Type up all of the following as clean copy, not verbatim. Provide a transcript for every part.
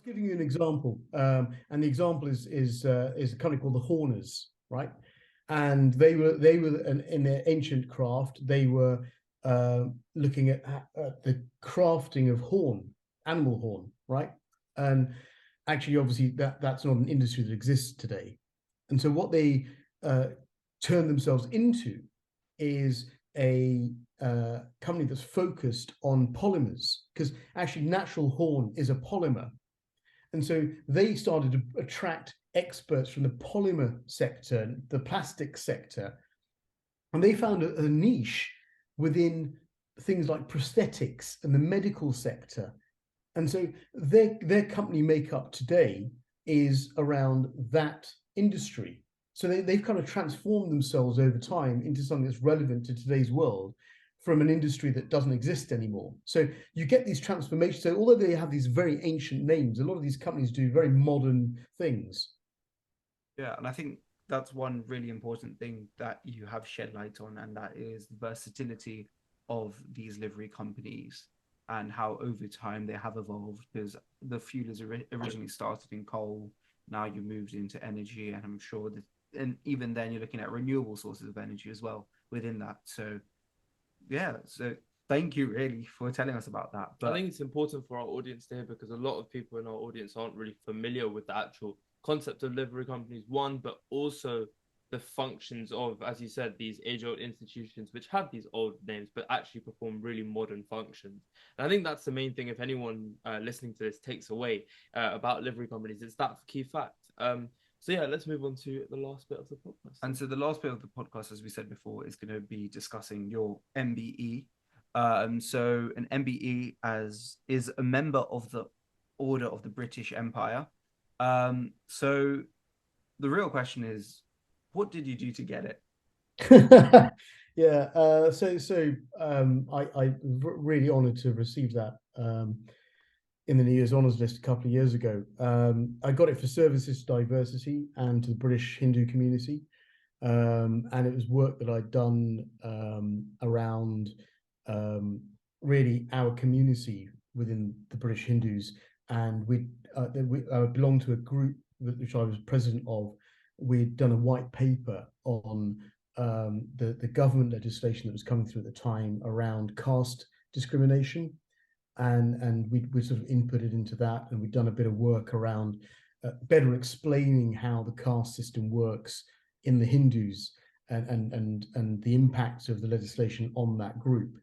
giving you an example, and the example is a company called the Horners, right? And they were in their ancient craft. They were looking at the crafting of horn, animal horn, right? And actually, obviously, that's not an industry that exists today. And so, what they turned themselves into is a company that's focused on polymers, because actually, natural horn is a polymer. And so they started to attract experts from the polymer sector, the plastic sector, and they found a niche within things like prosthetics and the medical sector. And so their company makeup today is around that industry. So they've kind of transformed themselves over time into something that's relevant to today's world from an industry that doesn't exist anymore. So you get these transformations. So although they have these very ancient names, a lot of these companies do very modern things. Yeah, and I think that's one really important thing that you have shed light on, and that is the versatility of these livery companies and how over time they have evolved. Because the fuelers originally started in coal, now you moved into energy, and I'm sure that, and even then you're looking at renewable sources of energy as well within that. So yeah, so thank you really for telling us about that. I But think it's important for our audience to hear because a lot of people in our audience aren't really familiar with the actual concept of livery companies, one, but also the functions of, as you said, these age-old institutions which have these old names but actually perform really modern functions. And I think that's the main thing if anyone listening to this takes away about livery companies, it's that key fact. So yeah, let's move on to the last bit of the podcast. And so the last bit of the podcast, as we said before, is going to be discussing your MBE. So an MBE as is a member of the Order of the British Empire. So the real question is, what did you do to get it? Yeah, I really honoured to receive that in the New Year's Honours List a couple of years ago. I got it for services to diversity and to the British Hindu community, and it was work that I'd done around really our community within the British Hindus, and we belonged to a group which I was president of. We'd done a white paper on the government legislation that was coming through at the time around caste discrimination, and we sort of inputted into that, and we'd done a bit of work around better explaining how the caste system works in the Hindus, and the impacts of the legislation on that group.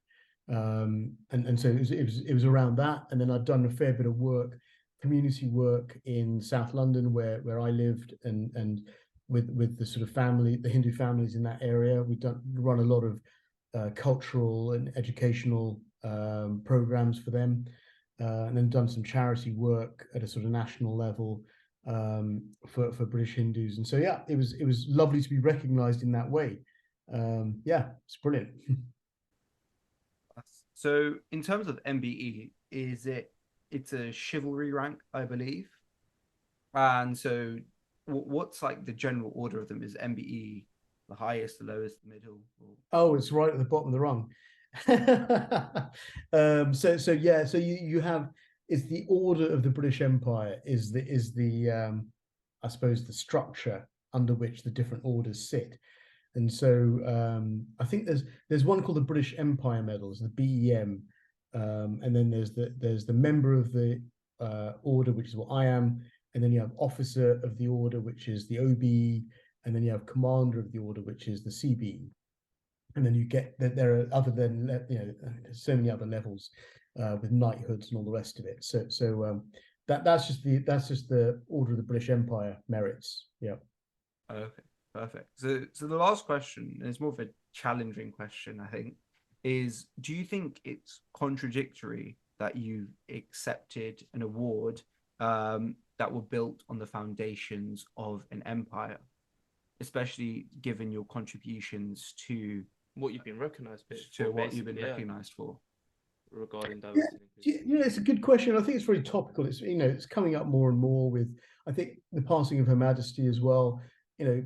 And so it was around that, and then I'd done a fair bit of work, community work in South London where I lived, and with the sort of family, the Hindu families in that area. We've run a lot of cultural and educational programs for them, and then done some charity work at a sort of national level for British Hindus. And so yeah, it was lovely to be recognised in that way. Yeah, it's brilliant. So in terms of MBE, it's a chivalry rank, I believe. And so what's like the general order of them? Is MBE the highest, the lowest, the middle? Or... Oh, it's right at the bottom of the rung. So yeah, so you have, it's the order of the British Empire is the I suppose the structure under which the different orders sit. And so I think there's one called the British Empire Medals, the BEM, and then there's the member of the order, which is what I am, and then you have officer of the order, which is the OBE, and then you have commander of the order, which is the CBE. And then you get that there are other than so many other levels with knighthoods and all the rest of it. So that's just the order of the British Empire merits. Yeah. Okay, perfect. So the last question, and it's more of a challenging question, I think, is do you think it's contradictory that you've accepted an award that were built on the foundations of an empire, especially given your contributions to what you've been recognized for regarding diversity? It's a good question. I think it's very topical. It's coming up more and more with, I think, the passing of Her Majesty as well.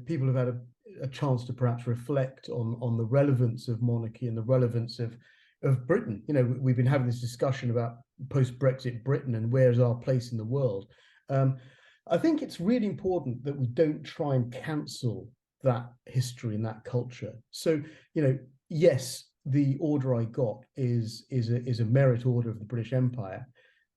People have had a chance to perhaps reflect on the relevance of monarchy and the relevance of of Britain. You know, we've been having this discussion about post-Brexit Britain and where's our place in the world. I think it's really important that we don't try and cancel that history and that culture. So, you know, yes, the order I got is a merit order of the British Empire,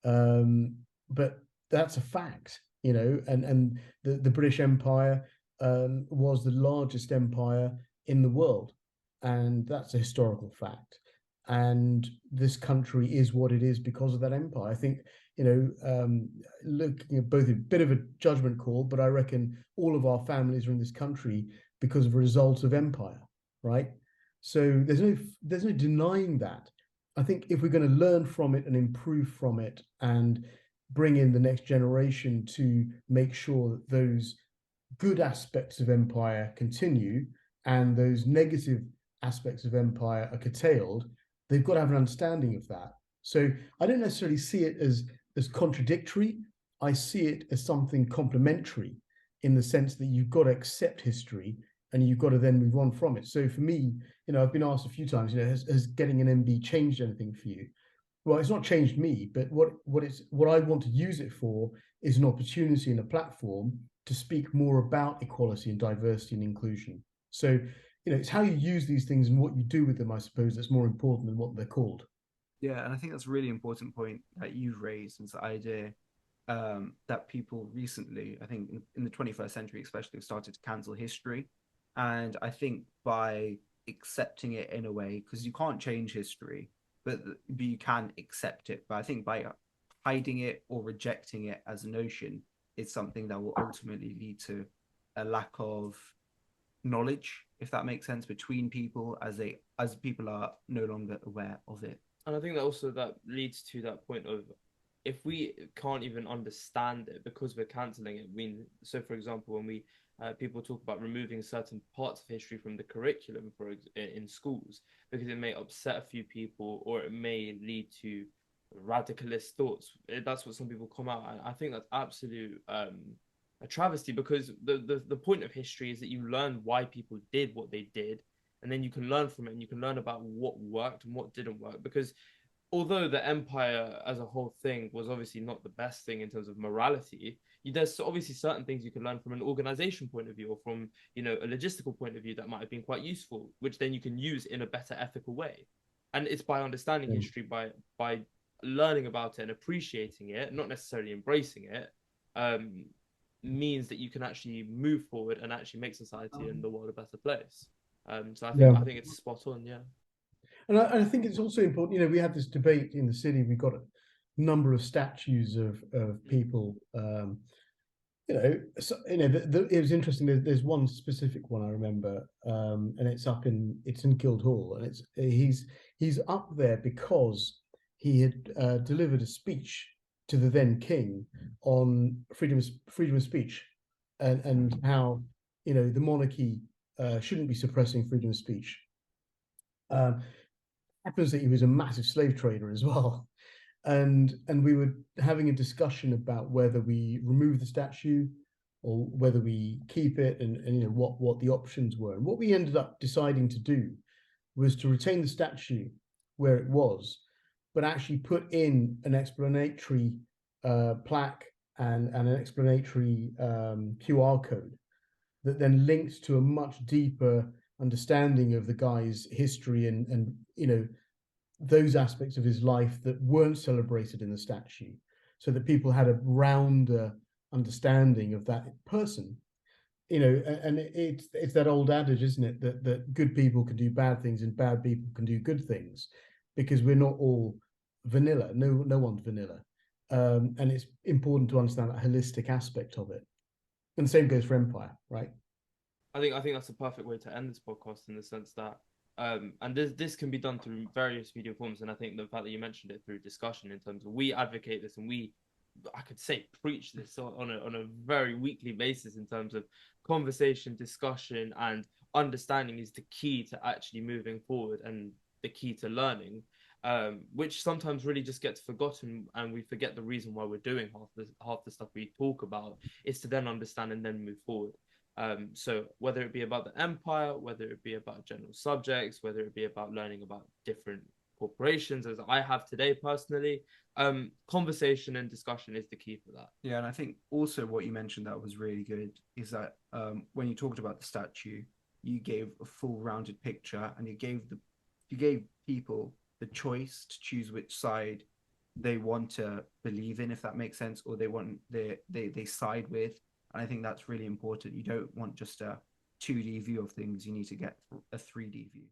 but that's a fact, you know, and the British Empire was the largest empire in the world, and that's a historical fact. And this country is what it is because of that empire. I think, you know, looking at both a bit of a judgment call, but I reckon all of our families are in this country because of a result of empire, right? So there's no denying that. I think if we're going to learn from it and improve from it and bring in the next generation to make sure that those good aspects of empire continue and those negative aspects of empire are curtailed, they've got to have an understanding of that. So I don't necessarily see it as contradictory. I see it as something complementary in the sense that you've got to accept history and you've got to then move on from it. So for me, you know, I've been asked a few times, you know, has getting an MBE changed anything for you? Well, it's not changed me, but what I want to use it for is an opportunity and a platform to speak more about equality and diversity and inclusion. So, you know, it's how you use these things and what you do with them, I suppose, that's more important than what they're called. Yeah, and I think that's a really important point that you've raised, is the idea that people recently, I think in the 21st century especially, have started to cancel history. And I think by accepting it in a way, because you can't change history, but you can accept it. But I think by hiding it or rejecting it as a notion is something that will ultimately lead to a lack of knowledge, if that makes sense, between people as people are no longer aware of it. And I think that also that leads to that point of, if we can't even understand it because we're cancelling it. I mean, so for example, when we people talk about removing certain parts of history from the curriculum in schools because it may upset a few people or it may lead to radicalist thoughts. That's what some people come out. And I think that's absolute a travesty, because the point of history is that you learn why people did what they did, and then you can learn from it and you can learn about what worked and what didn't work. Because although the empire as a whole thing was obviously not the best thing in terms of morality, there's obviously certain things you can learn from an organization point of view or from, you know, a logistical point of view that might have been quite useful, which then you can use in a better ethical way. And it's by understanding history, by learning about it and appreciating it, not necessarily embracing it, means that you can actually move forward and actually make society and the world a better place. So I think it's spot on, yeah. And I think it's also important, you know, we had this debate in the city. We've got a number of statues of people. You know, so, you know, it was interesting. There's one specific one I remember, and it's in Guildhall, and he's up there because he had delivered a speech to the then king on freedom of speech, and how, you know, the monarchy shouldn't be suppressing freedom of speech. Happens that he was a massive slave trader as well, and we were having a discussion about whether we remove the statue or whether we keep it, and you know what the options were. And what we ended up deciding to do was to retain the statue where it was, but actually put in an explanatory plaque and an explanatory QR code that then links to a much deeper understanding of the guy's history and you know, those aspects of his life that weren't celebrated in the statue, so that people had a rounder understanding of that person. You know, and it's that old adage, isn't it, that good people can do bad things and bad people can do good things, because we're not all vanilla. No one's vanilla, and it's important to understand that holistic aspect of it. And the same goes for empire, right? I think that's a perfect way to end this podcast, in the sense that and this can be done through various media forms. And I think the fact that you mentioned it through discussion, in terms of we advocate this and I could say preach this on a very weekly basis, in terms of conversation, discussion, and understanding is the key to actually moving forward and the key to learning, which sometimes really just gets forgotten, and we forget the reason why we're doing half the stuff we talk about is to then understand and then move forward. So whether it be about the empire, whether it be about general subjects, whether it be about learning about different corporations, as I have today personally. Conversation and discussion is the key for that. Yeah, and I think also what you mentioned that was really good is that when you talked about the statue, you gave a full rounded picture, and you gave people the choice to choose which side they want to believe in, if that makes sense, or they side with. And I think that's really important. You don't want just a 2D view of things, you need to get a 3D view.